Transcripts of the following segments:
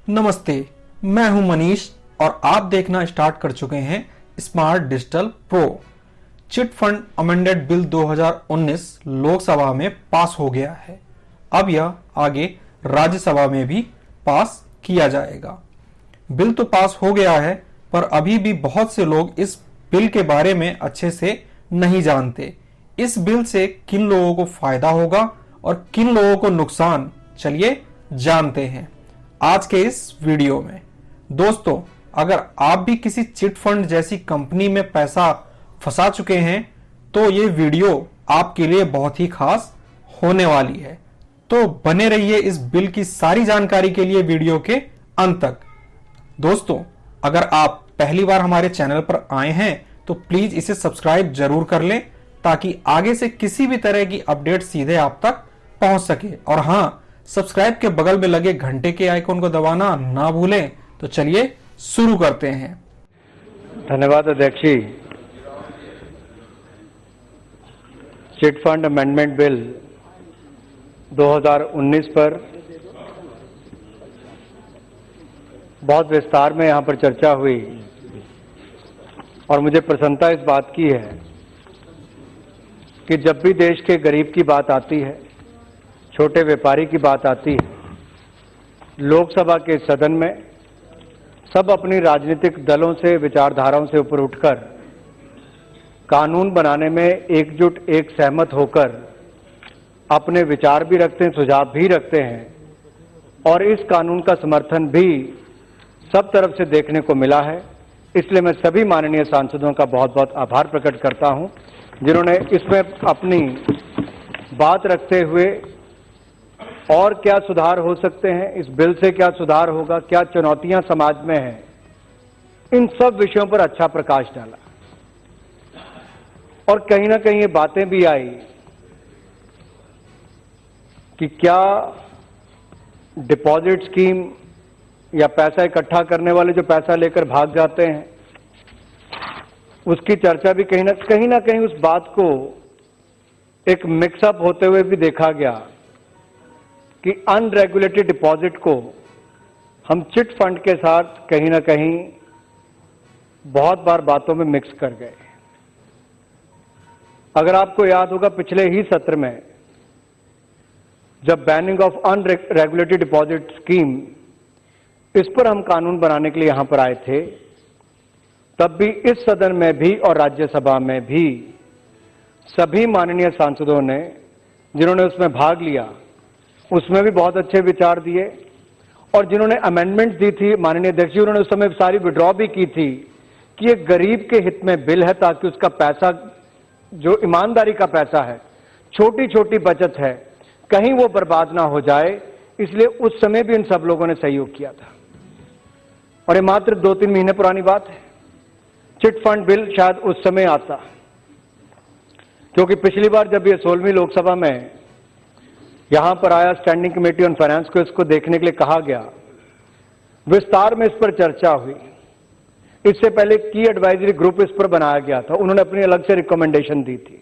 नमस्ते, मैं हूं मनीष और आप देखना स्टार्ट कर चुके हैं smart digital pro. Chit fund amended bill 2019 Lok Sabha में पास हो गया है। अब यह आगे राज्यसभा में भी पास किया जाएगा। बिल तो पास हो गया है, पर अभी भी बहुत से लोग इस बिल के बारे में अच्छे से नहीं जानते। इस बिल से किन लोगों को फायदा होगा और किन लोगों को नुकसान, चलिए जानते हैं आज के इस वीडियो में। दोस्तों, अगर आप भी किसी चिट फंड जैसी कंपनी में पैसा फंसा चुके हैं तो ये वीडियो आपके लिए बहुत ही खास होने वाली है। तो बने रहिए इस बिल की सारी जानकारी के लिए वीडियो के अंत तक। दोस्तों, अगर आप पहली बार हमारे चैनल पर आए हैं तो प्लीज इसे सब्सक्राइब जरूर कर लें ताकि आगे से किसी भी तरह की अपडेट सीधे आप तक पहुंच सके। और हाँ, सब्सक्राइब के बगल में लगे घंटे के आइकॉन को दबाना ना भूलें। तो चलिए शुरू करते हैं। धन्यवाद अध्यक्ष जी। चिट फंड अमेंडमेंट बिल 2019 पर बहुत विस्तार में यहाँ पर चर्चा हुई और मुझे प्रसन्नता इस बात की है कि जब भी देश के गरीब की बात आती है, छोटे व्यापारी की बात आती है, लोकसभा के सदन में सब अपनी राजनीतिक दलों से, विचारधाराओं से ऊपर उठकर कानून बनाने में एकजुट, एक सहमत होकर अपने विचार भी रखते हैं, सुझाव भी रखते हैं और इस कानून का समर्थन भी सब तरफ से देखने को मिला है। इसलिए मैं सभी माननीय सांसदों का बहुत बहुत आभार प्रकट करता हूं जिन्होंने इसमें अपनी बात रखते हुए और क्या सुधार हो सकते हैं, इस बिल से क्या सुधार होगा, क्या चुनौतियां समाज में हैं, इन सब विषयों पर अच्छा प्रकाश डाला। और कहीं ना कहीं ये बातें भी आई कि क्या डिपॉजिट स्कीम या पैसा इकट्ठा करने वाले जो पैसा लेकर भाग जाते हैं, उसकी चर्चा भी कहीं ना कहीं उस बात को एक मिक्सअप होते हुए भी देखा गया कि अनरेगुलेटेड डिपॉजिट को हम चिट फंड के साथ कहीं ना कहीं बहुत बार बातों में मिक्स कर गए। अगर आपको याद होगा, पिछले ही सत्र में जब banning of unregulated deposit scheme, इस पर हम कानून बनाने के लिए यहां पर आए थे, तब भी इस सदन में भी और राज्यसभा में भी सभी माननीय सांसदों ने, जिन्होंने उसमें भाग लिया, उसमें भी बहुत अच्छे विचार दिए और जिन्होंने अमेंडमेंट दी थी, माननीय अध्यक्ष जी, उन्होंने उस समय सारी विड्रॉ भी की थी कि ये गरीब के हित में बिल है ताकि उसका पैसा, जो ईमानदारी का पैसा है, छोटी छोटी बचत है, कहीं वो बर्बाद ना हो जाए। इसलिए उस समय भी इन सब लोगों ने सहयोग किया था और ये मात्र 2-3 महीने पुरानी बात है। चिट फंड बिल शायद उस समय आता, क्योंकि पिछली बार जब ये 16वीं लोकसभा में यहां पर आया, स्टैंडिंग कमेटी ऑन फाइनेंस को इसको देखने के लिए कहा गया, विस्तार में इस पर चर्चा हुई। इससे पहले की एडवाइजरी ग्रुप इस पर बनाया गया था, उन्होंने अपनी अलग से रिकमेंडेशन दी थी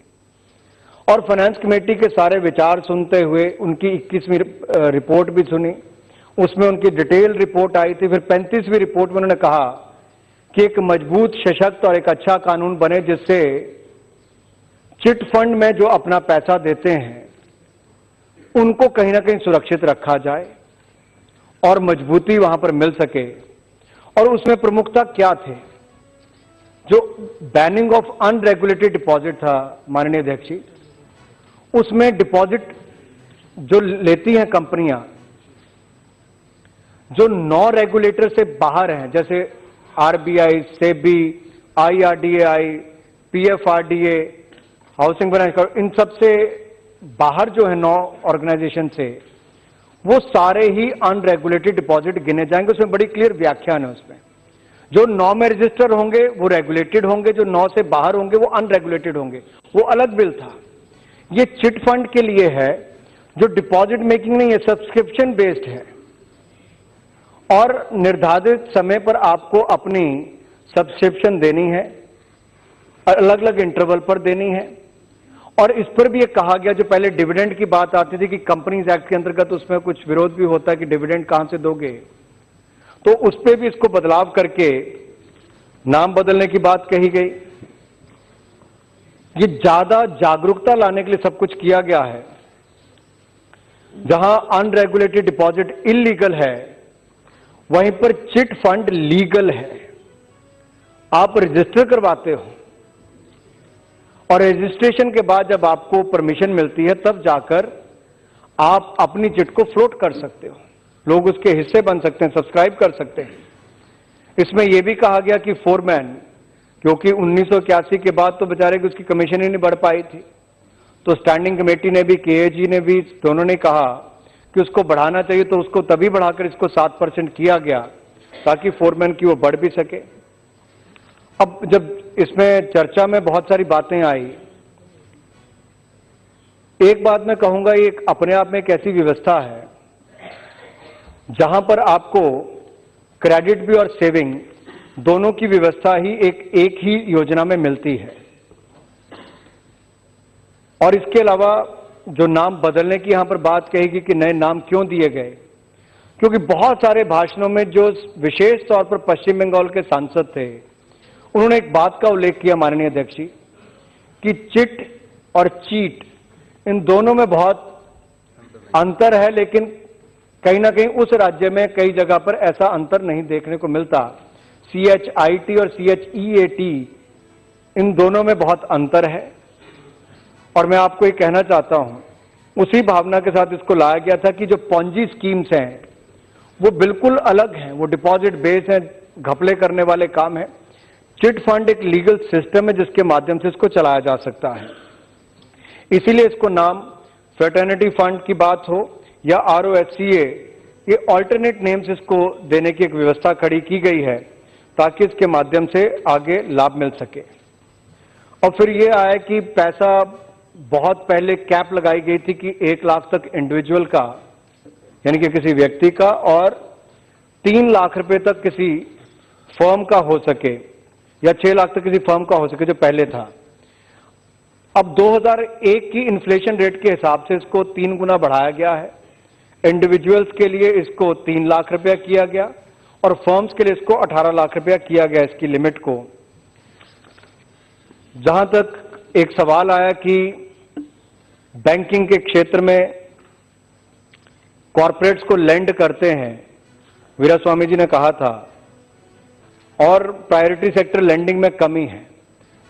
और फाइनेंस कमेटी के सारे विचार सुनते हुए उनकी 21वीं रिपोर्ट भी सुनी, उसमें उनकी डिटेल रिपोर्ट आई थी। फिर 35वीं रिपोर्ट में उन्होंने कहा कि एक मजबूत, सशक्त और एक अच्छा कानून बने जिससे चिट फंड में जो अपना पैसा देते हैं उनको कहीं ना कहीं सुरक्षित रखा जाए और मजबूती वहां पर मिल सके। और उसमें प्रमुखता क्या थे? जो बैनिंग ऑफ अनरेगुलेटेड डिपॉजिट था, माननीय अध्यक्ष जी, उसमें डिपॉजिट जो लेती हैं कंपनियां, जो नॉन रेगुलेटर से बाहर हैं, जैसे RBI, SEBI, IRDAI, PFRDA, housing finance, इन सब से बाहर जो है 9 ऑर्गेनाइजेशन से, वो सारे ही अनरेगुलेटेड डिपॉजिट गिने जाएंगे। उसमें बड़ी क्लियर व्याख्यान है। उसमें जो 9 में रजिस्टर होंगे वो रेगुलेटेड होंगे, जो 9 से बाहर होंगे वो अनरेगुलेटेड होंगे। वो अलग बिल था। ये चिट फंड के लिए है जो डिपॉजिट मेकिंग नहीं है, सब्सक्रिप्शन बेस्ड है और निर्धारित समय पर आपको अपनी सब्सक्रिप्शन देनी है, अलग अलग इंटरवल पर देनी है। और इस पर भी ये कहा गया, जो पहले डिविडेंड की बात आती थी कि कंपनीज एक्ट के अंतर्गत उसमें कुछ विरोध भी होता है कि डिविडेंड कहां से दोगे, तो उस पर भी इसको बदलाव करके नाम बदलने की बात कही गई। ये ज्यादा जागरूकता लाने के लिए सब कुछ किया गया है। जहां अनरेगुलेटेड डिपॉजिट इलीगल है, वहीं पर चिट फंड लीगल है। आप रजिस्टर करवाते हो और रजिस्ट्रेशन के बाद जब आपको परमिशन मिलती है तब जाकर आप अपनी चिट को फ्लोट कर सकते हो, लोग उसके हिस्से बन सकते हैं, सब्सक्राइब कर सकते हैं। इसमें यह भी कहा गया कि फोरमैन, क्योंकि 1981 के बाद तो बेचारे की उसकी कमीशन ही नहीं बढ़ पाई थी, तो स्टैंडिंग कमेटी ने भी, केएजी ने भी, दोनों ने कहा कि उसको बढ़ाना चाहिए, तो उसको तभी बढ़ाकर इसको 7% किया गया ताकि फोरमैन की वो बढ़ भी सके। अब जब इसमें चर्चा में बहुत सारी बातें आई, एक बात मैं कहूंगा, ये अपने आप में एक ऐसी व्यवस्था है जहां पर आपको क्रेडिट भी और सेविंग दोनों की व्यवस्था ही एक ही योजना में मिलती है। और इसके अलावा जो नाम बदलने की यहां पर बात कहेगी कि नए नाम क्यों दिए गए, क्योंकि बहुत सारे भाषणों में जो विशेष तौर पर पश्चिम बंगाल के सांसद थे, उन्होंने एक बात का उल्लेख किया माननीय अध्यक्ष जी, कि चिट और चीट इन दोनों में बहुत अंतर है, लेकिन कहीं ना कहीं उस राज्य में कई जगह पर ऐसा अंतर नहीं देखने को मिलता। CHIT और CHEAT इन दोनों में बहुत अंतर है। और मैं आपको ये कहना चाहता हूं, उसी भावना के साथ इसको लाया गया था कि जो पॉन्जी स्कीम्स हैं वो बिल्कुल अलग हैं, वो डिपॉजिट बेस हैं, घपले करने वाले काम है। चिट फंड एक लीगल सिस्टम है जिसके माध्यम से इसको चलाया जा सकता है। इसीलिए इसको नाम फ्रेटर्निटी फंड की बात हो या ROSCA, ये ऑल्टरनेट नेम्स इसको देने की एक व्यवस्था खड़ी की गई है ताकि इसके माध्यम से आगे लाभ मिल सके। और फिर ये आया कि पैसा, बहुत पहले कैप लगाई गई थी कि 1 लाख तक इंडिविजुअल का, यानी कि किसी व्यक्ति का, और 3 लाख रुपए तक किसी फर्म का हो सके, या 6 लाख तक किसी फर्म का हो सके, जो पहले था। अब 2001 की इन्फ्लेशन रेट के हिसाब से इसको 3 गुना बढ़ाया गया है। इंडिविजुअल्स के लिए इसको 3 लाख रुपया किया गया और फर्म्स के लिए इसको 18 लाख रुपया किया गया, इसकी लिमिट को। जहां तक एक सवाल आया कि बैंकिंग के क्षेत्र में कॉरपोरेट्स को लेंड करते हैं, वीरास्वामी जी ने कहा था, और प्रायोरिटी सेक्टर लेंडिंग में कमी है।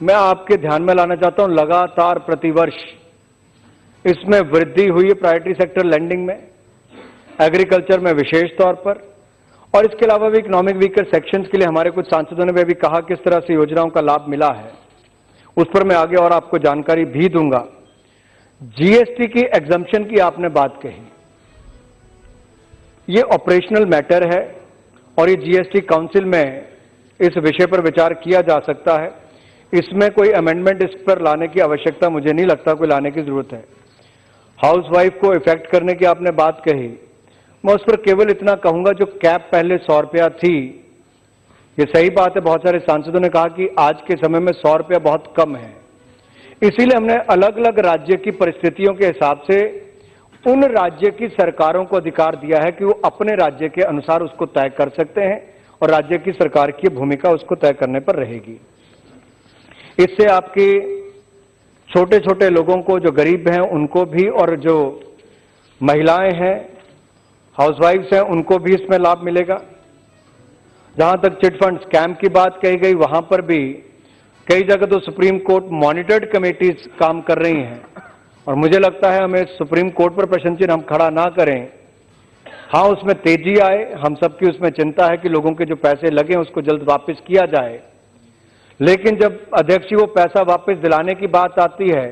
मैं आपके ध्यान में लाना चाहता हूं, लगातार प्रतिवर्ष इसमें वृद्धि हुई है, प्रायोरिटी सेक्टर लेंडिंग में, एग्रीकल्चर में विशेष तौर पर। और इसके अलावा भी इकोनॉमिक वीकर सेक्शंस के लिए हमारे कुछ सांसदों ने भी अभी कहा किस तरह से योजनाओं का लाभ मिला है, उस पर मैं आगे और आपको जानकारी भी दूंगा। जीएसटी की एग्जम्पशन की आपने बात कही, ये ऑपरेशनल मैटर है और ये जीएसटी काउंसिल में इस विषय पर विचार किया जा सकता है। इसमें कोई अमेंडमेंट इस पर लाने की आवश्यकता मुझे नहीं लगता कोई लाने की जरूरत है। हाउसवाइफ को इफेक्ट करने की आपने बात कही, मैं उस पर केवल इतना कहूंगा, जो कैप पहले 100 रुपया थी, ये सही बात है, बहुत सारे सांसदों ने कहा कि आज के समय में 100 रुपया बहुत कम है। इसीलिए हमने अलग अलग राज्य की परिस्थितियों के हिसाब से उन राज्य की सरकारों को अधिकार दिया है कि वो अपने राज्य के अनुसार उसको तय कर सकते हैं और राज्य की सरकार की भूमिका उसको तय करने पर रहेगी। इससे आपके छोटे छोटे लोगों को, जो गरीब हैं उनको भी, और जो महिलाएं हैं, हाउसवाइफ्स हैं, उनको भी इसमें लाभ मिलेगा। जहां तक चिट फंड स्कैम की बात कही गई, वहां पर भी कई जगह तो सुप्रीम कोर्ट मॉनिटर्ड कमेटीज काम कर रही हैं और मुझे लगता है हमें सुप्रीम कोर्ट पर प्रश्न चिन्ह हम खड़ा ना करें। हाँ, उसमें तेजी आए, हम सबकी उसमें चिंता है कि लोगों के जो पैसे लगे उसको जल्द वापस किया जाए, लेकिन जब अध्यक्ष जी वो पैसा वापस दिलाने की बात आती है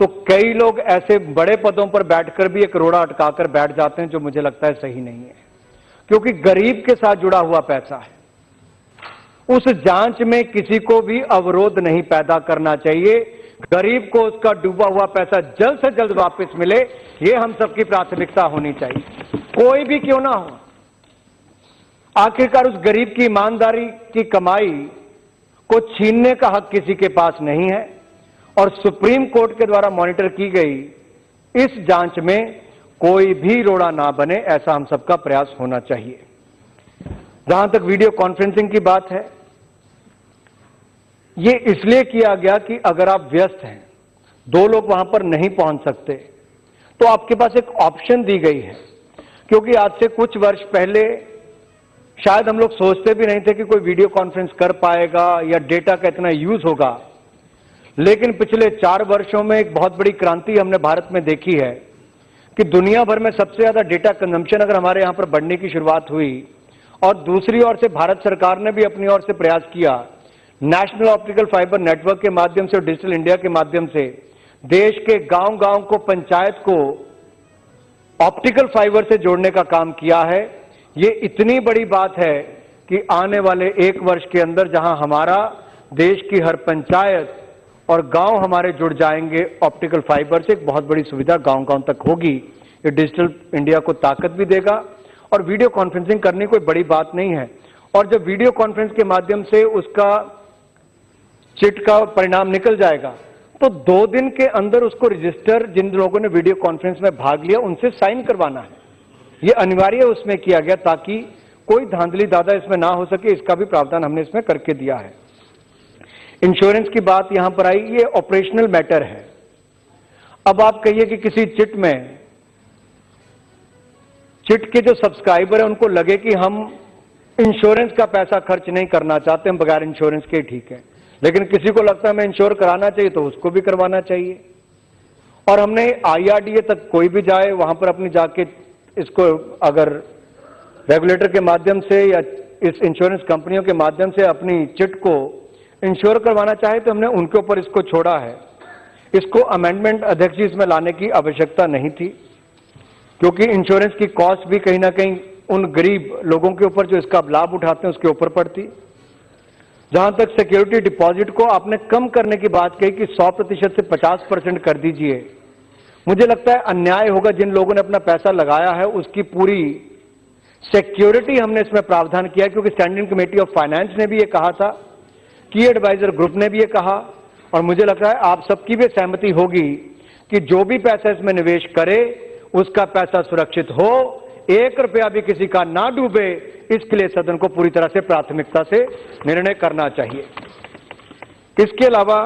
तो कई लोग ऐसे बड़े पदों पर बैठकर भी एक रोड़ा अटकाकर बैठ जाते हैं, जो मुझे लगता है सही नहीं है, क्योंकि गरीब के साथ जुड़ा हुआ पैसा है। उस जांच में किसी को भी अवरोध नहीं पैदा करना चाहिए। गरीब को उसका डूबा हुआ पैसा जल्द से जल्द वापस मिले, ये हम सबकी प्राथमिकता होनी चाहिए, कोई भी क्यों ना हो। आखिरकार उस गरीब की ईमानदारी की कमाई को छीनने का हक किसी के पास नहीं है और सुप्रीम कोर्ट के द्वारा मॉनिटर की गई इस जांच में कोई भी रोड़ा ना बने, ऐसा हम सबका प्रयास होना चाहिए। जहां तक वीडियो कॉन्फ्रेंसिंग की बात है, ये इसलिए किया गया कि अगर आप व्यस्त हैं, 2 लोग वहां पर नहीं पहुंच सकते, तो आपके पास एक ऑप्शन दी गई है। क्योंकि आज से कुछ वर्ष पहले शायद हम लोग सोचते भी नहीं थे कि कोई वीडियो कॉन्फ्रेंस कर पाएगा या डेटा का इतना यूज होगा, लेकिन पिछले 4 वर्षों में एक बहुत बड़ी क्रांति हमने भारत में देखी है कि दुनिया भर में सबसे ज्यादा डेटा कंजम्पशन अगर हमारे यहां पर बढ़ने की शुरुआत हुई, और दूसरी ओर से भारत सरकार ने भी अपनी ओर से प्रयास किया, नेशनल ऑप्टिकल फाइबर नेटवर्क के माध्यम से और डिजिटल इंडिया के माध्यम से देश के गांव-गांव को, पंचायत को ऑप्टिकल फाइबर से जोड़ने का काम किया है। ये इतनी बड़ी बात है कि आने वाले 1 वर्ष के अंदर जहां हमारा देश की हर पंचायत और गांव हमारे जुड़ जाएंगे ऑप्टिकल फाइबर से, एक बहुत बड़ी सुविधा गांव-गांव तक होगी। ये डिजिटल इंडिया को ताकत भी देगा और वीडियो कॉन्फ्रेंसिंग करनी कोई बड़ी बात नहीं है। और जब वीडियो कॉन्फ्रेंस के माध्यम से उसका चिट का परिणाम निकल जाएगा, तो 2 दिन के अंदर उसको रजिस्टर, जिन लोगों ने वीडियो कॉन्फ्रेंस में भाग लिया उनसे साइन करवाना है। ये अनिवार्य उसमें किया गया ताकि कोई धांधली दादा इसमें ना हो सके, इसका भी प्रावधान हमने इसमें करके दिया है। इंश्योरेंस की बात यहां पर आई, ये ऑपरेशनल मैटर है। अब आप कहिए कि किसी चिट में, चिट के जो सब्सक्राइबर है उनको लगे कि हम इंश्योरेंस का पैसा खर्च नहीं करना चाहते, हम बगैर इंश्योरेंस के ठीक है, लेकिन किसी को लगता है हमें इंश्योर कराना चाहिए तो उसको भी करवाना चाहिए। और हमने IRDA तक कोई भी जाए वहां पर अपनी जाके इसको अगर रेगुलेटर के माध्यम से या इस इंश्योरेंस कंपनियों के माध्यम से अपनी चिट को इंश्योर करवाना चाहे तो हमने उनके ऊपर इसको छोड़ा है। इसको अमेंडमेंट अध्यक्ष जी इसमें लाने की आवश्यकता नहीं थी, क्योंकि इंश्योरेंस की कॉस्ट भी कहीं ना कहीं उन गरीब लोगों के ऊपर जो इसका लाभ उठाते हैं उसके ऊपर पड़ती। जहां तक सिक्योरिटी डिपॉजिट को आपने कम करने की बात कही कि 100% से 50% कर दीजिए, मुझे लगता है अन्याय होगा। जिन लोगों ने अपना पैसा लगाया है उसकी पूरी सिक्योरिटी हमने इसमें प्रावधान किया, क्योंकि स्टैंडिंग कमेटी ऑफ फाइनेंस ने भी ये कहा था, की एडवाइजर ग्रुप ने भी ये कहा, और मुझे लगता है आप सबकी भी सहमति होगी कि जो भी पैसा इसमें निवेश करे उसका पैसा सुरक्षित हो, 1 रुपया भी किसी का ना डूबे, इसके लिए सदन को पूरी तरह से प्राथमिकता से निर्णय करना चाहिए। इसके अलावा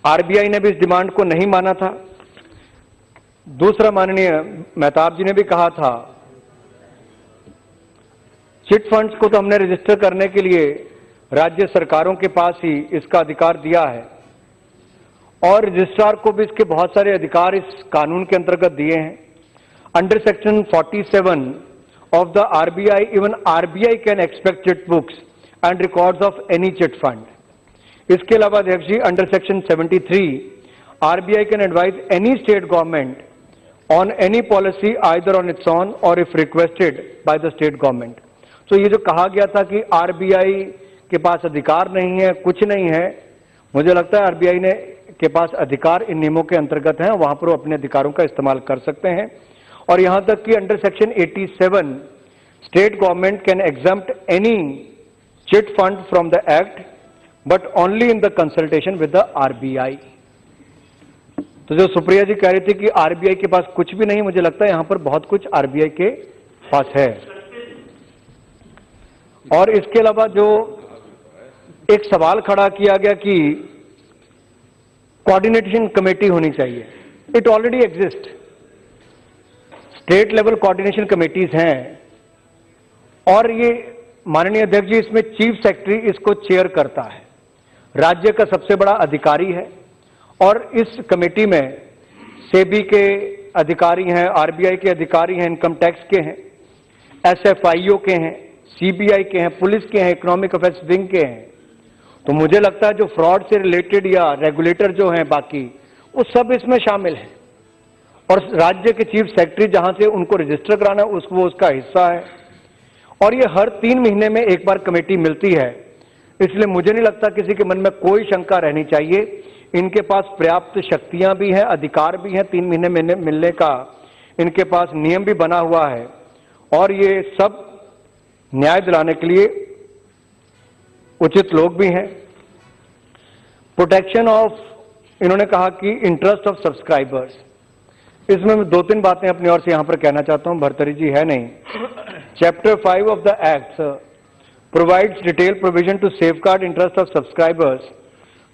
आरबीआई ने भी इस डिमांड को नहीं माना था। दूसरा, माननीय मेहताब जी ने भी कहा था, चिट फंड्स को तो हमने रजिस्टर करने के लिए राज्य सरकारों के पास ही इसका अधिकार दिया है, और रजिस्ट्रार को भी इसके बहुत सारे अधिकार इस कानून के अंतर्गत दिए हैं। Under section 47 of the RBI, even RBI can expect chit books and records of any chit fund. इसके अलावा अध्यक्ष जी, under section 73 RBI can advise any state government on any policy either on its own or if requested by the state government. तो ये जो कहा गया था कि RBI के पास अधिकार नहीं है, कुछ नहीं है, मुझे लगता है RBI ने के पास अधिकार इन नियमों के अंतर्गत हैं, वहां पर वो अपने अधिकारों का इस्तेमाल कर सकते हैं। और यहां तक कि under section 87 state government can exempt any chit fund from the act but only in the consultation with the RBI. तो जो सुप्रिया जी कह रही थी कि आरबीआई के पास कुछ भी नहीं, मुझे लगता है यहां पर बहुत कुछ आरबीआई के पास है। और इसके अलावा जो एक सवाल खड़ा किया गया कि कोऑर्डिनेशन कमेटी होनी चाहिए, it already exist. State level coordination committees हैं, और ये माननीय अध्यक्ष जी इसमें चीफ सेक्रेटरी इसको चेयर करता है, राज्य का सबसे बड़ा अधिकारी है। और इस कमेटी में सेबी के अधिकारी हैं, आरबीआई के अधिकारी हैं, इनकम टैक्स के हैं, एसएफआईओ के हैं, सीबीआई के हैं, पुलिस के हैं, इकोनॉमिक अफेयर्स विंग के हैं। तो मुझे लगता है जो फ्रॉड से रिलेटेड या रेगुलेटर जो हैं बाकी, वो सब इसमें शामिल हैं। और राज्य के चीफ सेक्रेटरी जहां से उनको रजिस्टर कराना है वो उसका हिस्सा है। और ये हर 3 महीने में एक बार कमेटी मिलती है, इसलिए मुझे नहीं लगता किसी के मन में कोई शंका रहनी चाहिए। इनके पास पर्याप्त शक्तियां भी हैं, अधिकार भी हैं, 3 महीने में मिलने का इनके पास नियम भी बना हुआ है, और ये सब न्याय दिलाने के लिए उचित लोग भी हैं। प्रोटेक्शन ऑफ, इन्होंने कहा कि इंटरेस्ट ऑफ सब्सक्राइबर्स, इसमें मैं 2-3 बातें अपनी ओर से यहां पर कहना चाहता हूं, भरतरी जी है नहीं। Chapter 5 of the Act provides detailed provision to safeguard interest of subscribers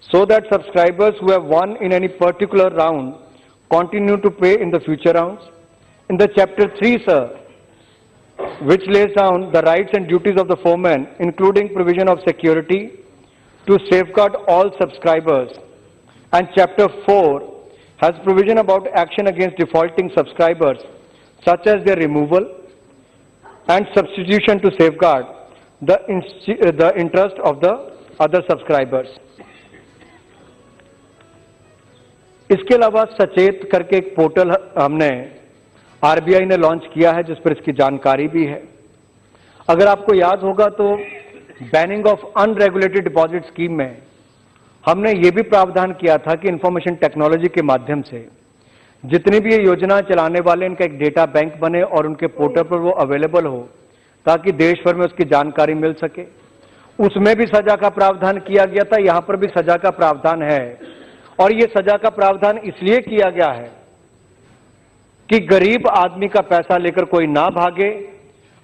so that subscribers who have won in any particular round continue to pay in the future rounds. In the Chapter 3, sir, which lays down the rights and duties of the foreman, including provision of security to safeguard all subscribers. And Chapter 4 has provision about action against defaulting subscribers, such as their removal and substitution to safeguard the interest of the other subscribers. इसके अलावा सचेत करके एक portal हमने RBI ने launch किया है जिस पर इसकी जानकारी भी है। अगर आपको याद होगा तो banning of unregulated deposit scheme में हमने ये भी प्रावधान किया था कि इंफॉर्मेशन टेक्नोलॉजी के माध्यम से जितनी भी ये योजना चलाने वाले इनका एक डेटा बैंक बने और उनके पोर्टल पर वो अवेलेबल हो ताकि देश भर में उसकी जानकारी मिल सके। उसमें भी सजा का प्रावधान किया गया था, यहां पर भी सजा का प्रावधान है और ये सजा का प्रावधान इसलिए किया गया है कि गरीब आदमी का पैसा लेकर कोई ना भागे।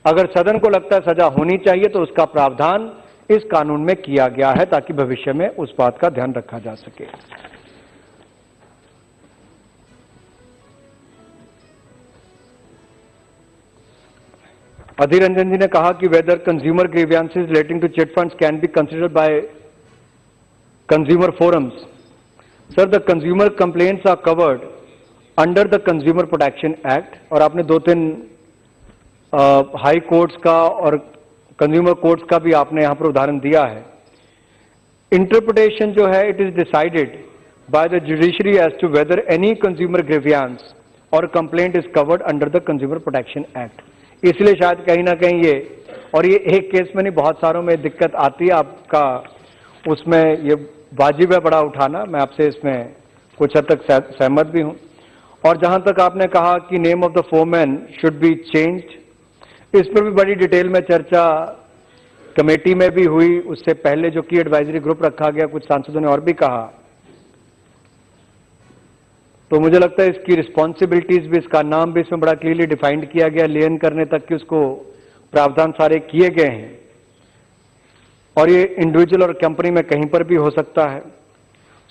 अगर सदन को लगता है सजा होनी चाहिए तो उसका प्रावधान इस कानून में किया गया है ताकि भविष्य में उस बात का ध्यान रखा जा सके। अधीर रंजन जी ने कहा कि whether consumer grievances relating to chit funds can be considered by consumer forums. Sir, the consumer complaints are covered under the consumer protection act और आपने 2-3 हाई कोर्ट्स का और कंज्यूमर कोर्ट्स का भी आपने यहां पर उदाहरण दिया है। इंटरप्रिटेशन जो है it is decided by the judiciary as to whether any consumer grievance और complaint is covered under the consumer protection act. इसलिए शायद कहीं ना कहीं ये और ये एक केस में नहीं बहुत सारों में दिक्कत आती है आपका, उसमें ये वाजिब है बड़ा उठाना। मैं आपसे इसमें कुछ हद तक सहमत भी हूं। और जहां तक आपने कहा कि name of the foreman should be changed, इस पर भी बड़ी डिटेल में चर्चा कमेटी में भी हुई। उससे पहले जो की एडवाइजरी ग्रुप रखा गया, कुछ सांसदों ने और भी कहा, तो मुझे लगता है इसकी रिस्पॉन्सिबिलिटीज भी, इसका नाम भी इसमें बड़ा क्लियरली डिफाइंड किया गया, लेन करने तक कि उसको प्रावधान सारे किए गए हैं और ये इंडिविजुअल और कंपनी में कहीं पर भी हो सकता है।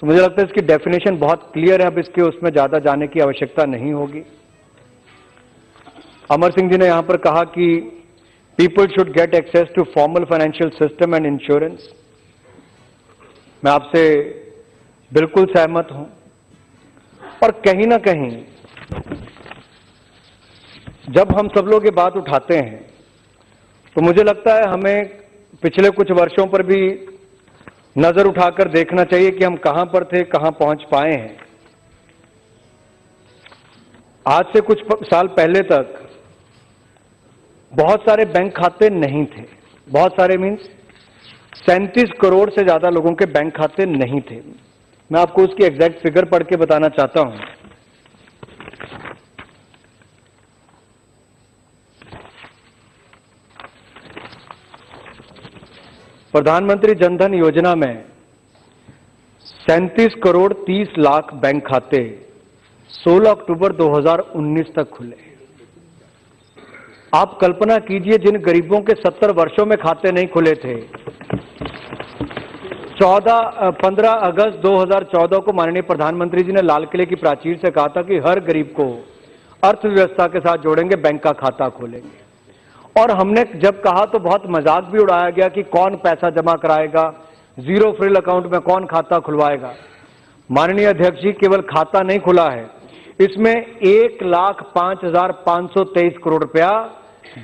तो मुझे लगता है इसकी डेफिनेशन बहुत क्लियर है, अब इसके उसमें ज्यादा जाने की आवश्यकता नहीं होगी। अमर सिंह जी ने यहां पर कहा कि people should get access to formal financial system and insurance. मैं आपसे बिल्कुल सहमत हूं और कहीं ना कहीं जब हम सब लोग ये बात उठाते हैं तो मुझे लगता है हमें पिछले कुछ वर्षों पर भी नजर उठाकर देखना चाहिए कि हम कहां पर थे, कहां पहुंच पाए हैं। आज से कुछ साल पहले तक बहुत सारे बैंक खाते नहीं थे, बहुत सारे मीन्स 37 करोड़ से ज्यादा लोगों के बैंक खाते नहीं थे। मैं आपको उसकी एग्जैक्ट फिगर पढ़ के बताना चाहता हूं। प्रधानमंत्री जनधन योजना में 37 करोड़ 30 लाख बैंक खाते 16 अक्टूबर 2019 तक खुले। आप कल्पना कीजिए जिन गरीबों के 70 वर्षों में खाते नहीं खुले थे, 15 अगस्त 2014 को माननीय प्रधानमंत्री जी ने लाल किले की प्राचीर से कहा था कि हर गरीब को अर्थव्यवस्था के साथ जोड़ेंगे, बैंक का खाता खोलेंगे। और हमने जब कहा तो बहुत मजाक भी उड़ाया गया कि कौन पैसा जमा कराएगा, जीरो फ्रिल अकाउंट में कौन खाता खुलवाएगा। माननीय अध्यक्ष जी, केवल खाता नहीं खुला है, इसमें 1,05,523 करोड़ रुपया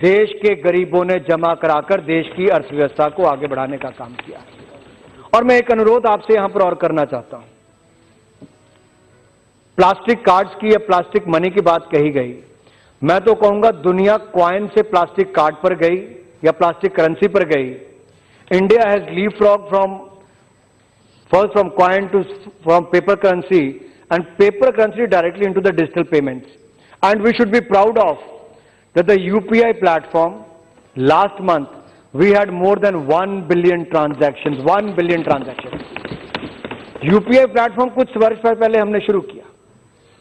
देश के गरीबों ने जमा कराकर देश की अर्थव्यवस्था को आगे बढ़ाने का काम किया। और मैं एक अनुरोध आपसे यहां पर और करना चाहता हूं। प्लास्टिक कार्ड्स की या प्लास्टिक मनी की बात कही गई, मैं तो कहूंगा दुनिया कॉइन से प्लास्टिक कार्ड पर गई या प्लास्टिक करेंसी पर गई। India has leapfrog from coin to from paper currency and paper currency directly into the digital payments. And we should be proud of that the UPI platform, last month, we had more than 1 billion transactions, 1 billion transactions. UPI platform कुछ वर्ष पहले हमने शुरू किया,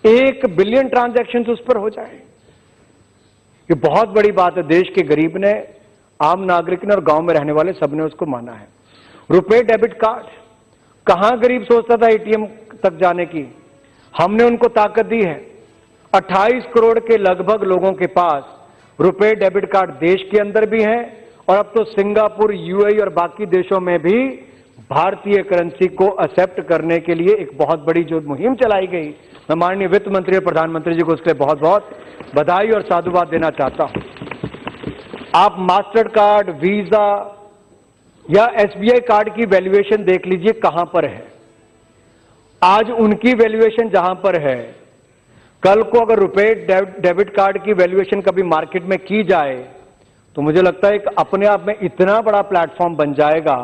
1 billion transactions उस पर हो जाए। ये बहुत बड़ी बात है। देश के गरीब ने, आम नागरिक ने और गांव में रहने वाले सबने उसको माना है। रुपए डेबिट कार्ड, कहां गरीब सोचता था एटीएम तक जाने की, हमने उनको ताकत दी है। 28 करोड़ के लगभग लोगों के पास रुपए डेबिट कार्ड देश के अंदर भी हैं और अब तो सिंगापुर, यूएई और बाकी देशों में भी भारतीय करेंसी को एक्सेप्ट करने के लिए एक बहुत बड़ी जो मुहिम चलाई गई, मैं माननीय वित्त मंत्री और प्रधानमंत्री जी को उसके लिए बहुत बहुत बधाई और साधुवाद देना चाहता हूं। आप मास्टर कार्ड, वीजा या एसबीआई कार्ड की वैल्यूएशन देख लीजिए कहां पर है। आज उनकी वैल्यूएशन जहां पर है, कल को अगर रुपए डेबिट कार्ड की वैल्यूएशन कभी मार्केट में की जाए तो मुझे लगता है कि अपने आप में इतना बड़ा प्लेटफॉर्म बन जाएगा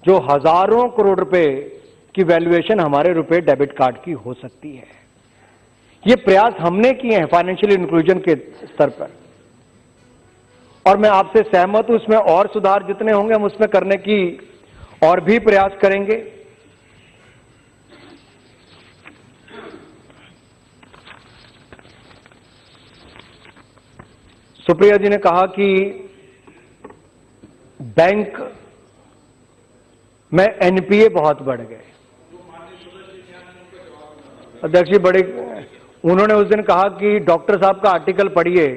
जो हजारों करोड़ रुपए की वैल्यूएशन हमारे रुपए डेबिट कार्ड की हो सकती है। ये प्रयास हमने किए हैं फाइनेंशियल इंक्लूजन के स्तर पर और मैं आपसे सहमत हूं, उसमें और सुधार जितने होंगे हम उसमें करने की और भी प्रयास करेंगे। सुप्रिया जी ने कहा कि बैंक में एनपीए बहुत बढ़ गए। अध्यक्ष जी उन्होंने उस दिन कहा कि डॉक्टर साहब का आर्टिकल पढ़िए,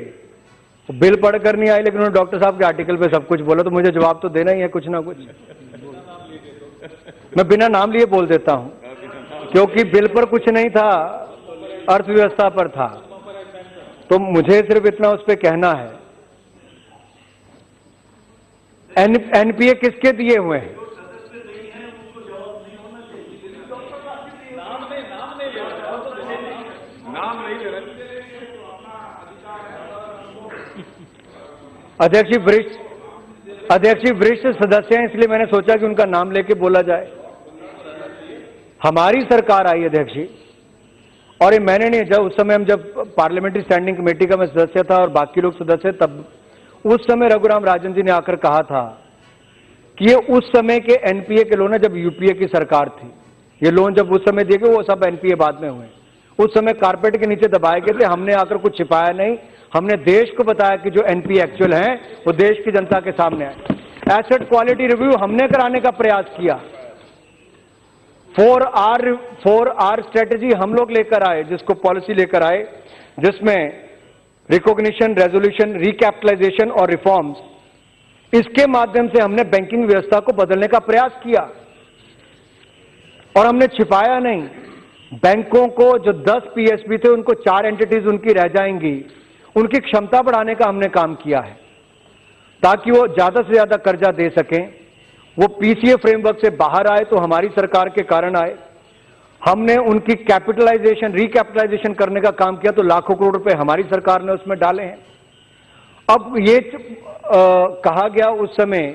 बिल पढ़कर नहीं आए लेकिन उन्होंने डॉक्टर साहब के आर्टिकल पे सब कुछ बोला, तो मुझे जवाब तो देना ही है कुछ ना कुछ। मैं बिना नाम लिए बोल देता हूं क्योंकि बिल पर कुछ नहीं था, अर्थव्यवस्था पर था, तो मुझे सिर्फ इतना उस पर कहना है। एनपीए किसके दिए हुए हैं? अध्यक्ष जी वरिष्ठ सदस्य हैं, इसलिए मैंने सोचा कि उनका नाम लेके बोला जाए। हमारी सरकार आई अध्यक्ष जी, और ये मैंने नहीं, जब उस समय हम जब पार्लियामेंट्री स्टैंडिंग कमेटी का मैं सदस्य था और बाकी लोग सदस्य, तब उस समय रघुराम राजन जी ने आकर कहा था कि ये उस समय के एनपीए के लोन है जब यूपीए की सरकार थी। ये लोन जब उस समय दिए गए वो सब एनपीए बाद में हुए। उस समय कारपेट के नीचे दबाए गए थे, हमने आकर कुछ छिपाया नहीं, हमने देश को बताया कि जो एनपीए एक्चुअल हैं वो देश की जनता के सामने आए। एसेट क्वालिटी रिव्यू हमने कराने का प्रयास किया। 4R स्ट्रेटेजी हम लोग लेकर आए, जिसको पॉलिसी लेकर आए, जिसमें रिकॉग्निशन, रेजोल्यूशन, रिकैपिटलाइजेशन और रिफॉर्म्स, इसके माध्यम से हमने बैंकिंग व्यवस्था को बदलने का प्रयास किया और हमने छिपाया नहीं। बैंकों को जो 10 पीएसबी थे उनको 4 एंटिटीज उनकी रह जाएंगी, उनकी क्षमता बढ़ाने का हमने काम किया है ताकि वो ज्यादा से ज्यादा कर्जा दे सकें। वो पीसीए फ्रेमवर्क से बाहर आए तो हमारी सरकार के कारण आए। हमने उनकी कैपिटलाइजेशन, रिकैपिटलाइजेशन करने का काम किया तो लाखों करोड़ रुपए हमारी सरकार ने उसमें डाले हैं। अब ये कहा गया उस समय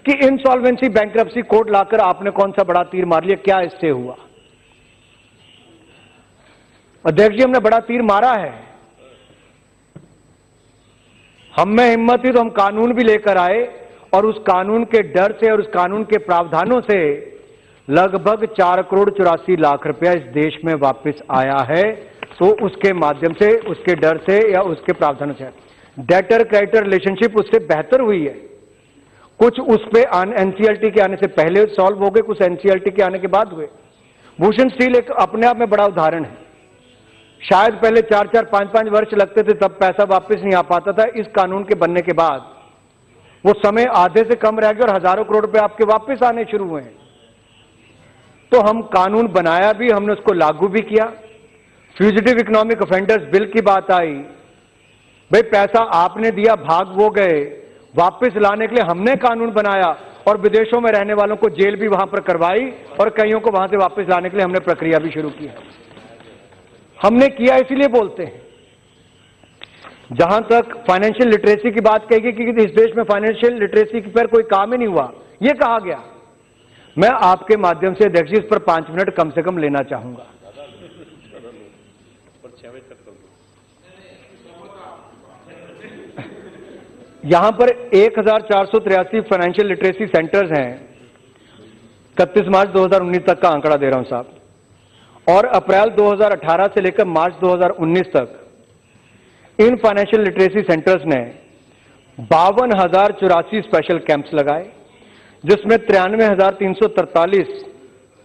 कि इंसॉल्वेंसी बैंक्रप्सी कोड लाकर आपने कौन सा बड़ा तीर मार लिया, क्या इससे हुआ? अध्यक्ष जी, हमने बड़ा तीर मारा है। हम में हिम्मत थी तो हम कानून भी लेकर आए और उस कानून के डर से और उस कानून के प्रावधानों से लगभग 4 करोड़ 84 लाख रुपया इस देश में वापस आया है। तो उसके माध्यम से, उसके डर से या उसके प्रावधानों से डेटर क्रेडिटर रिलेशनशिप उससे बेहतर हुई है। कुछ उस पे एनसीएलटी के आने से पहले सॉल्व हो गए, कुछ एनसीएलटी के आने के बाद हुए। भूषण स्टील एक अपने आप में बड़ा उदाहरण है। शायद पहले 4-4, 5-5 वर्ष लगते थे, तब पैसा वापस नहीं आ पाता था। इस कानून के बनने के बाद वो समय आधे से कम रह गया और हजारों करोड़ रुपए आपके वापस आने शुरू हुए हैं। तो हम कानून बनाया भी, हमने उसको लागू भी किया। फ्यूजिटिव इकोनॉमिक ऑफेंडर्स बिल की बात आई, भाई पैसा आपने दिया, भाग वो गए, वापस लाने के लिए हमने कानून बनाया और विदेशों में रहने वालों को जेल भी वहां पर करवाई और कईयों को वहां से वापस लाने के लिए हमने प्रक्रिया भी शुरू की है। हमने किया, इसीलिए बोलते हैं। जहां तक फाइनेंशियल लिटरेसी की बात कही गई कि इस देश में फाइनेंशियल लिटरेसी पर कोई काम ही नहीं हुआ, यह कहा गया। मैं आपके माध्यम से अध्यक्ष जी इस पर 5 मिनट कम से कम लेना चाहूंगा। यहां पर 1483 फाइनेंशियल लिटरेसी सेंटर्स हैं। 31 मार्च 2019 तक का आंकड़ा दे रहा हूं साहब, और अप्रैल 2018 से लेकर मार्च 2019 तक इन फाइनेंशियल लिटरेसी सेंटर्स ने 52,084 स्पेशल कैंप्स लगाए, जिसमें 93,343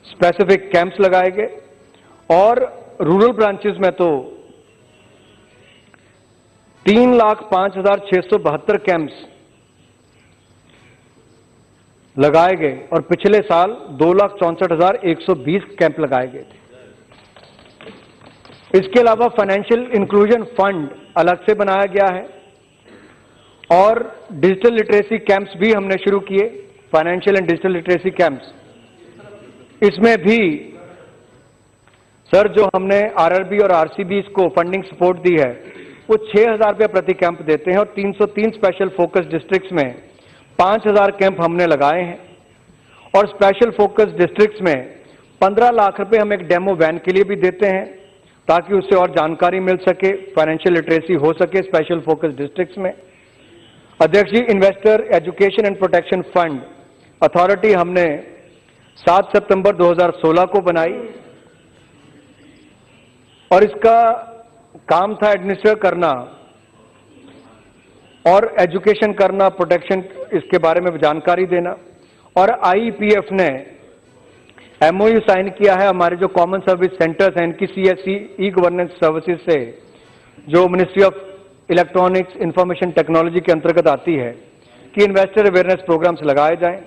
स्पेसिफिक कैंप्स लगाए गए और रूरल ब्रांचेस में तो 3,05,672 कैंप्स लगाए गए और पिछले साल 2,64,120 कैंप लगाए गए थे। इसके अलावा फाइनेंशियल इंक्लूजन फंड अलग से बनाया गया है और डिजिटल लिटरेसी कैंप्स भी हमने शुरू किए, financial and digital literacy camps. इसमें भी सर जो हमने आरआरबी और आरसीबी को फंडिंग सपोर्ट दी है वो 6,000 रुपये प्रति कैंप देते हैं और 303 स्पेशल फोकस डिस्ट्रिक्ट्स में 5,000 कैंप हमने लगाए हैं और स्पेशल फोकस डिस्ट्रिक्ट्स में 15 लाख रुपए हम एक डेमो वैन के लिए भी देते हैं ताकि उससे और जानकारी मिल सके, फाइनेंशियल लिटरेसी हो सके स्पेशल फोकस डिस्ट्रिक्ट्स में। अध्यक्ष ji, investor education and protection fund authority हमने 7 सितंबर 2016 को बनाई और इसका काम था एडमिनिस्टर करना और एजुकेशन करना, प्रोटेक्शन इसके बारे में जानकारी देना। और आईपीएफ ने एमओयू साइन किया है हमारे जो कॉमन सर्विस सेंटर्स हैं इनकी सीएससी ई गवर्नेंस सर्विसेज से, जो ministry of electronics information technology के अंतर्गत आती है, कि इन्वेस्टर अवेयरनेस प्रोग्राम्स लगाए जाएं।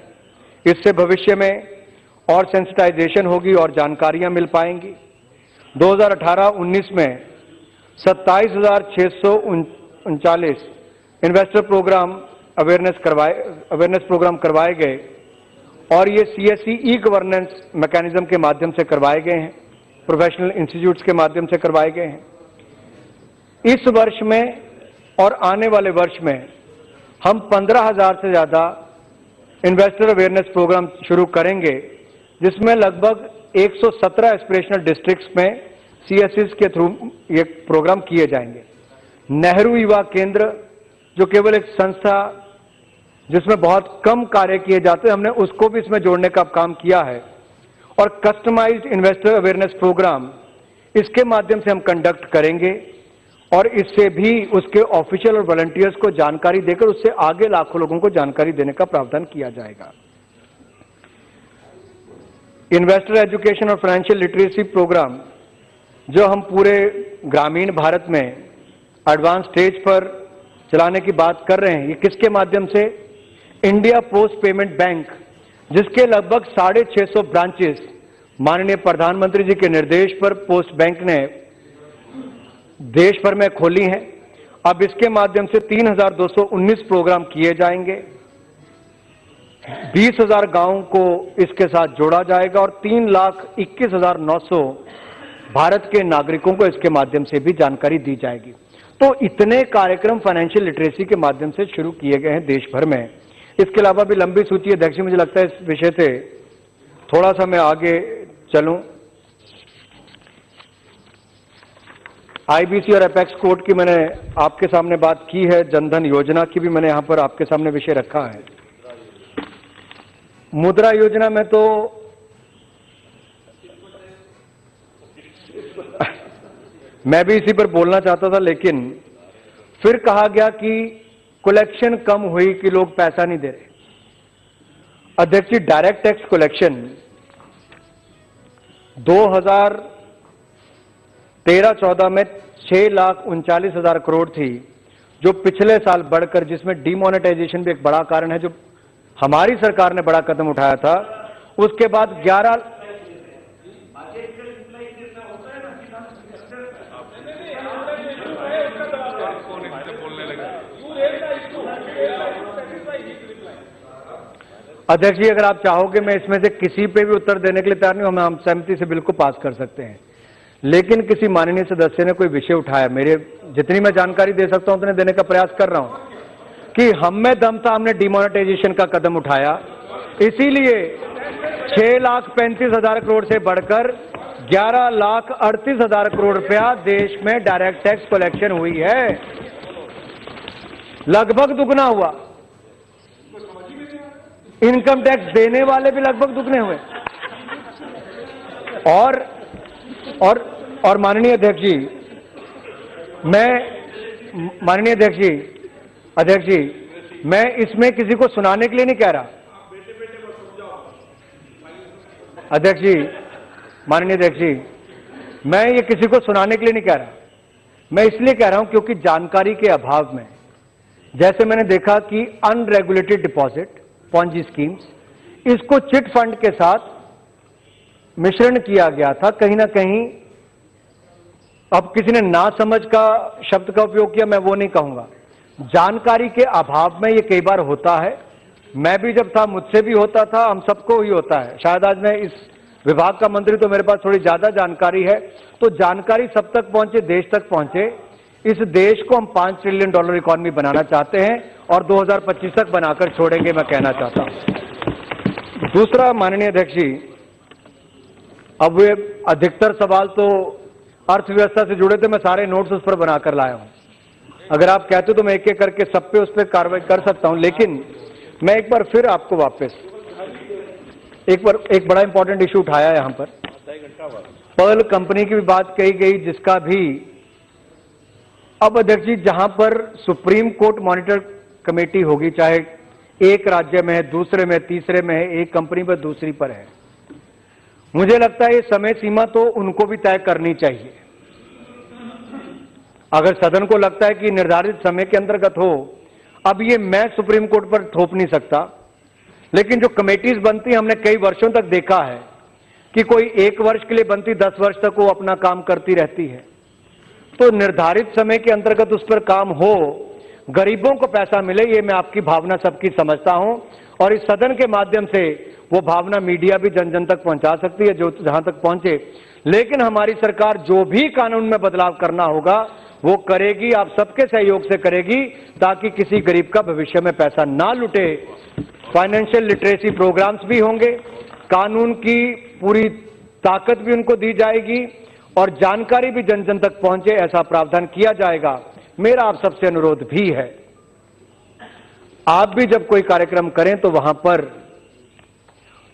इससे भविष्य में और सेंसिटाइजेशन होगी और जानकारियां मिल पाएंगी। 2018-19 में 27,639 इन्वेस्टर प्रोग्राम अवेयरनेस प्रोग्राम करवाए गए और ये सीएससी ई गवर्नेंस मैकेनिज्म के माध्यम से करवाए गए हैं, प्रोफेशनल इंस्टीट्यूट्स के माध्यम से करवाए गए हैं। इस वर्ष में और आने वाले वर्ष में हम 15,000 से ज्यादा इन्वेस्टर अवेयरनेस प्रोग्राम शुरू करेंगे, जिसमें लगभग 117 एस्पिरेशनल डिस्ट्रिक्ट्स में सीएससीज के थ्रू ये प्रोग्राम किए जाएंगे। नेहरू युवा केंद्र जो केवल एक संस्था जिसमें बहुत कम कार्य किए जाते हैं, हमने उसको भी इसमें जोड़ने का काम किया है और कस्टमाइज्ड इन्वेस्टर अवेयरनेस प्रोग्राम इसके माध्यम से हम कंडक्ट करेंगे और इससे भी उसके ऑफिशियल और वॉलंटियर्स को जानकारी देकर उससे आगे लाखों लोगों को जानकारी देने का प्रावधान किया जाएगा। इन्वेस्टर एजुकेशन और फाइनेंशियल लिटरेसी प्रोग्राम जो हम पूरे ग्रामीण भारत में एडवांस स्टेज पर चलाने की बात कर रहे हैं, ये किसके माध्यम से? इंडिया पोस्ट पेमेंट बैंक, जिसके लगभग 650 ब्रांचेस माननीय प्रधानमंत्री जी के निर्देश पर पोस्ट बैंक ने देश भर में खोली हैं। अब इसके माध्यम से 3,219 प्रोग्राम किए जाएंगे, 20,000 गांवों को इसके साथ जोड़ा जाएगा और 3,21,900 भारत के नागरिकों को इसके माध्यम से भी जानकारी दी जाएगी। तो इतने कार्यक्रम फाइनेंशियल लिटरेसी के माध्यम से शुरू किए गए हैं देश भर में। इसके अलावा भी लंबी सूची है अध्यक्ष, मुझे लगता है इस विषय से थोड़ा सा मैं आगे चलूं। आईबीसी और एपेक्स कोड की मैंने आपके सामने बात की है, जनधन योजना की भी मैंने यहां पर आपके सामने विषय रखा है। मुद्रा योजना में तो मैं भी इसी पर बोलना चाहता था, लेकिन फिर कहा गया कि कलेक्शन कम हुई कि लोग पैसा नहीं दे रहे। अध्यक्ष जी, डायरेक्ट टैक्स कलेक्शन 2013-14 में 6,39,000 करोड़ थी, जो पिछले साल बढ़कर, जिसमें डीमोनेटाइजेशन भी एक बड़ा कारण है जो हमारी सरकार ने बड़ा कदम उठाया था, उसके बाद 11 अध्यक्ष जी, अगर आप चाहोगे मैं इसमें से किसी पे भी उत्तर देने के लिए तैयार नहीं हूं, हम सहमति से बिल्कुल पास कर सकते हैं। लेकिन किसी माननीय सदस्य ने कोई विषय उठाया, मेरे जितनी मैं जानकारी दे सकता हूं उतने देने का प्रयास कर रहा हूं, कि हम में दम था, हमने डिमोनेटाइजेशन का कदम उठाया, इसीलिए 6,35,000 करोड़ से बढ़कर 11,38,000 करोड़ रुपया देश में डायरेक्ट टैक्स कलेक्शन हुई है। लगभग दुगना हुआ। इनकम टैक्स देने वाले भी लगभग दुगने हुए। और माननीय अध्यक्ष जी, मैं माननीय अध्यक्ष जी, मैं इसमें किसी को सुनाने के लिए नहीं कह रहा। अध्यक्ष जी, माननीय अध्यक्ष जी, मैं ये किसी को सुनाने के लिए नहीं कह रहा। मैं इसलिए कह रहा हूं क्योंकि जानकारी के अभाव में, जैसे मैंने देखा कि अनरेगुलेटेड डिपॉजिट, पॉन्जी स्कीम्स, इसको चिट फंड के साथ मिश्रण किया गया था। कहीं ना कहीं अब किसी ने ना समझ का शब्द का उपयोग किया, मैं वो नहीं कहूंगा। जानकारी के अभाव में ये कई बार होता है। मैं भी जब था, मुझसे भी होता था, हम सबको ही होता है। शायद आज मैं इस विभाग का मंत्री, तो मेरे पास थोड़ी ज्यादा जानकारी है। तो जानकारी सब तक पहुंचे, देश तक पहुंचे। इस देश को हम $5 ट्रिलियन इकोनॉमी बनाना चाहते हैं और 2025 तक बनाकर छोड़ेंगे, मैं कहना चाहता हूं। दूसरा, माननीय अध्यक्ष जी, अब वे अधिकतर सवाल तो अर्थव्यवस्था से जुड़े थे, मैं सारे नोट्स उस पर बनाकर लाया हूं। अगर आप कहते तो मैं एक एक करके सब पे उस पर कार्रवाई कर सकता हूं, लेकिन मैं एक बार फिर आपको वापस एक बड़ा इंपॉर्टेंट इशू उठाया यहां पर। पर्ल कंपनी की भी बात कही गई, जिसका भी अब अध्यक्ष जी, जहां पर सुप्रीम कोर्ट मॉनिटर कमेटी होगी, चाहे एक राज्य में है, दूसरे में, तीसरे में है, एक कंपनी पर दूसरी पर है, मुझे लगता है ये समय सीमा तो उनको भी तय करनी चाहिए। अगर सदन को लगता है कि निर्धारित समय के अंतर्गत हो, अब ये मैं सुप्रीम कोर्ट पर थोप नहीं सकता, लेकिन जो कमेटीज बनती, हमने कई वर्षों तक देखा है कि कोई 1 वर्ष के लिए बनती, 10 वर्ष तक वो अपना काम करती रहती है। तो निर्धारित समय के अंतर्गत उस पर काम हो, गरीबों को पैसा मिले, ये मैं आपकी भावना सबकी समझता हूं और इस सदन के माध्यम से वो भावना मीडिया भी जन जन तक पहुंचा सकती है, जो जहां तक पहुंचे। लेकिन हमारी सरकार जो भी कानून में बदलाव करना होगा वो करेगी, आप सबके सहयोग से करेगी, ताकि किसी गरीब का भविष्य में पैसा ना लुटे। फाइनेंशियल लिटरेसी प्रोग्राम्स भी होंगे, कानून की पूरी ताकत भी उनको दी जाएगी और जानकारी भी जन जन तक पहुंचे, ऐसा प्रावधान किया जाएगा। मेरा आप सबसे अनुरोध भी है, आप भी जब कोई कार्यक्रम करें तो वहां पर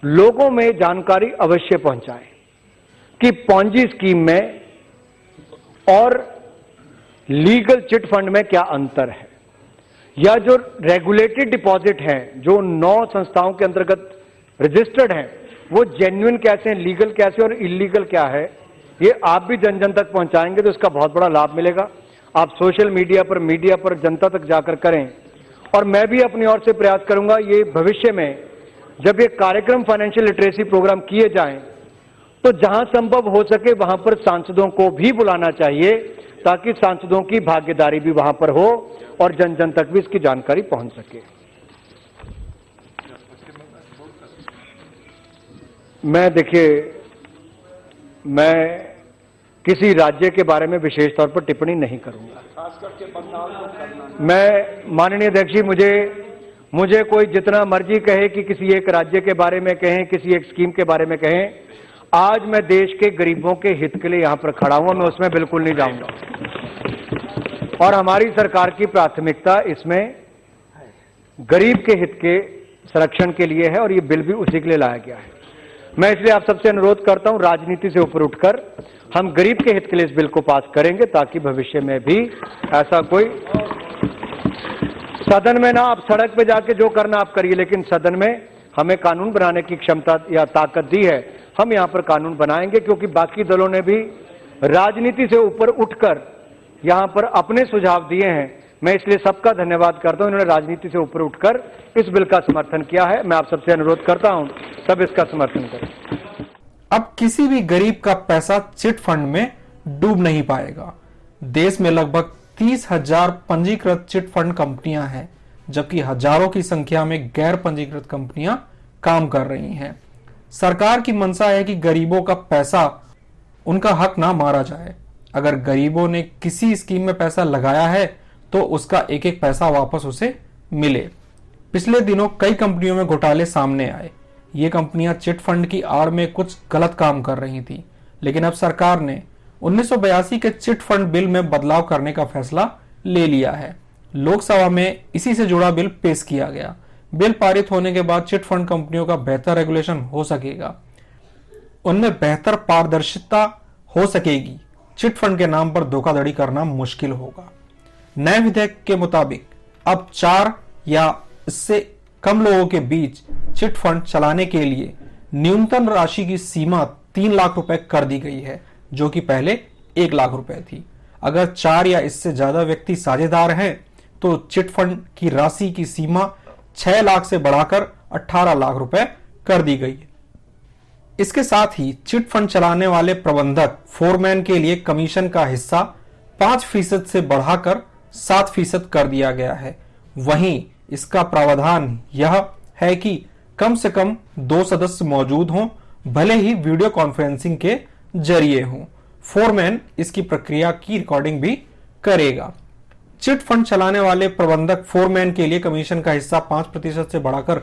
लोगों में जानकारी अवश्य पहुंचाएं कि पॉन्जी स्कीम में और लीगल चिट फंड में क्या अंतर है, या जो रेगुलेटेड डिपॉजिट हैं, जो 9 संस्थाओं के अंतर्गत रजिस्टर्ड हैं, वो जेन्युइन कैसे हैं, लीगल कैसे और इलीगल क्या है, ये आप भी जन जन तक पहुंचाएंगे तो इसका बहुत बड़ा लाभ मिलेगा। आप सोशल मीडिया पर जनता तक जाकर करें, और मैं भी अपनी ओर से प्रयास करूंगा, ये भविष्य में जब ये कार्यक्रम फाइनेंशियल लिटरेसी प्रोग्राम किए जाएं तो जहां संभव हो सके वहां पर सांसदों को भी बुलाना चाहिए, ताकि सांसदों की भागीदारी भी वहां पर हो और जन जन तक भी इसकी जानकारी पहुंच सके। मैं किसी राज्य के बारे में विशेष तौर पर टिप्पणी नहीं करूंगा। मैं माननीय अध्यक्ष जी, मुझे कोई जितना मर्जी कहे कि किसी एक राज्य के बारे में कहें, किसी एक स्कीम के बारे में कहें, आज मैं देश के गरीबों के हित के लिए यहां पर खड़ा हूं, मैं उसमें बिल्कुल नहीं जाऊंगा। और हमारी सरकार की प्राथमिकता इसमें गरीब के हित के संरक्षण के लिए है और ये बिल भी उसी के लिए लाया गया है। मैं इसलिए आप सबसे अनुरोध करता हूं, राजनीति से ऊपर उठकर हम गरीब के हित के लिए इस बिल को पास करेंगे, ताकि भविष्य में भी ऐसा कोई सदन में ना, आप सड़क पे जाके जो करना आप करिए, लेकिन सदन में हमें कानून बनाने की क्षमता या ताकत दी है, हम यहां पर कानून बनाएंगे। क्योंकि बाकी दलों ने भी राजनीति से ऊपर उठकर यहां पर अपने सुझाव दिए हैं। मैं इसलिए सबका धन्यवाद करता हूं, इन्होंने राजनीति से ऊपर उठकर इस बिल का समर्थन किया है। मैं आप सबसे अनुरोध करता हूं, सब इसका समर्थन करें। अब किसी भी गरीब का पैसा चिट फंड में डूब नहीं पाएगा। देश में लगभग 30,000 पंजीकृत चिट फंड कंपनियां हैं, जबकि हजारों की संख्या में गैर पंजीकृत कंपनियां काम कर रही हैं। सरकार की मंशा है कि गरीबों का पैसा, उनका हक ना मारा जाए। अगर गरीबों ने किसी स्कीम में पैसा लगाया है तो उसका एक एक पैसा वापस उसे मिले। पिछले दिनों कई कंपनियों में घोटाले सामने आए। ये कंपनियां चिट फंड की आड़ में कुछ गलत काम कर रही थी, लेकिन अब सरकार ने 1982 के चिट फंड बिल में बदलाव करने का फैसला ले लिया है। लोकसभा में इसी से जुड़ा बिल पेश किया गया। बिल पारित होने के बाद चिट फंड कंपनियों का बेहतर रेगुलेशन हो सकेगा, उनमें बेहतर पारदर्शिता हो सकेगी। चिट फंड के नाम पर धोखाधड़ी करना मुश्किल होगा। नए विधेयक के मुताबिक अब 4 या इससे कम लोगों के बीच चिट फंड चलाने के लिए न्यूनतम राशि की सीमा 3 लाख रुपए कर दी गई है, जो कि पहले 1 लाख रुपए थी। अगर 4 या इससे ज्यादा व्यक्ति साझेदार हैं तो चिट फंड की राशि की सीमा 6 लाख से बढ़ाकर 18 लाख रुपए कर दी गई है। इसके साथ ही चिट फंड चलाने वाले प्रबंधक फोरमैन के लिए कमीशन का हिस्सा 5% से बढ़ाकर 7% कर दिया गया है। वहीं इसका प्रावधान यह है कि कम से कम 2 सदस्य मौजूद हों, भले ही वीडियो कॉन्फ्रेंसिंग के जरिए हों। फोरमैन इसकी प्रक्रिया की रिकॉर्डिंग भी करेगा। चिट फंड चलाने वाले प्रबंधक फोरमैन के लिए कमीशन का हिस्सा 5% से बढ़ाकर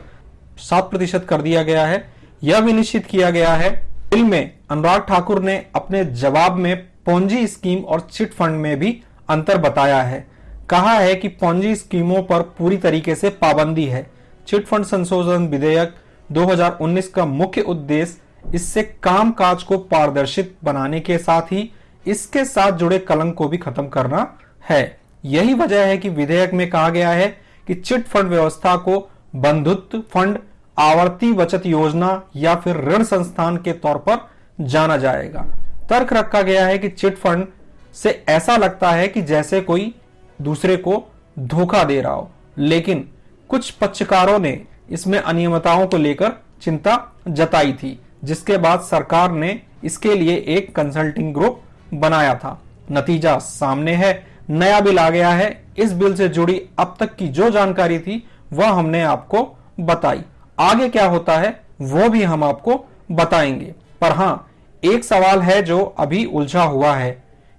7% कर दिया गया है। यह भी निश्चित किया गया है। बिल में अनुराग ठाकुर ने अपने जवाब में पोंजी स्कीम और चिट फंड में भी अंतर बताया है। कहा है कि पोंजी स्कीमों पर पूरी तरीके से पाबंदी है। चिट फंड संशोधन विधेयक 2019 का मुख्य उद्देश्य इससे कामकाज को पारदर्शित बनाने के साथ ही इसके साथ जुड़े कलंक को भी खत्म करना है। यही वजह है कि विधेयक में कहा गया है कि चिट फंड व्यवस्था को बंधुत्व फंड, आवर्ती बचत योजना या फिर ऋण संस्थान के तौर पर जाना जाएगा। तर्क रखा गया है कि चिट फंड से ऐसा लगता है कि जैसे कोई दूसरे को धोखा दे रहा हो, लेकिन कुछ पक्षकारों ने इसमें अनियमितताओं को लेकर चिंता जताई थी, जिसके बाद सरकार ने इसके लिए एक कंसल्टिंग ग्रुप बनाया था। नतीजा सामने है, नया बिल आ गया है। इस बिल से जुड़ी अब तक की जो जानकारी थी वह हमने आपको बताई। आगे क्या होता है वो भी हम आपको बताएंगे। पर हां, एक सवाल है जो अभी उलझा हुआ है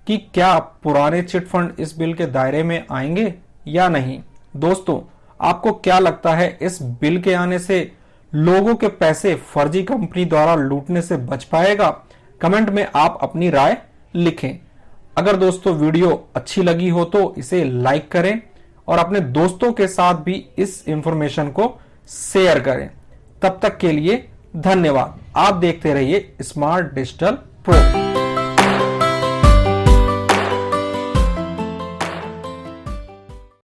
कि क्या पुराने चिट फंड इस बिल के दायरे में आएंगे या नहीं। दोस्तों, आपको क्या लगता है, इस बिल के आने से लोगों के पैसे फर्जी कंपनी द्वारा लूटने से बच पाएगा? कमेंट में आप अपनी राय लिखें। अगर दोस्तों वीडियो अच्छी लगी हो तो इसे लाइक करें और अपने दोस्तों के साथ भी इस इंफॉर्मेशन को शेयर करें। तब तक के लिए धन्यवाद। आप देखते रहिए स्मार्ट डिजिटल प्रो।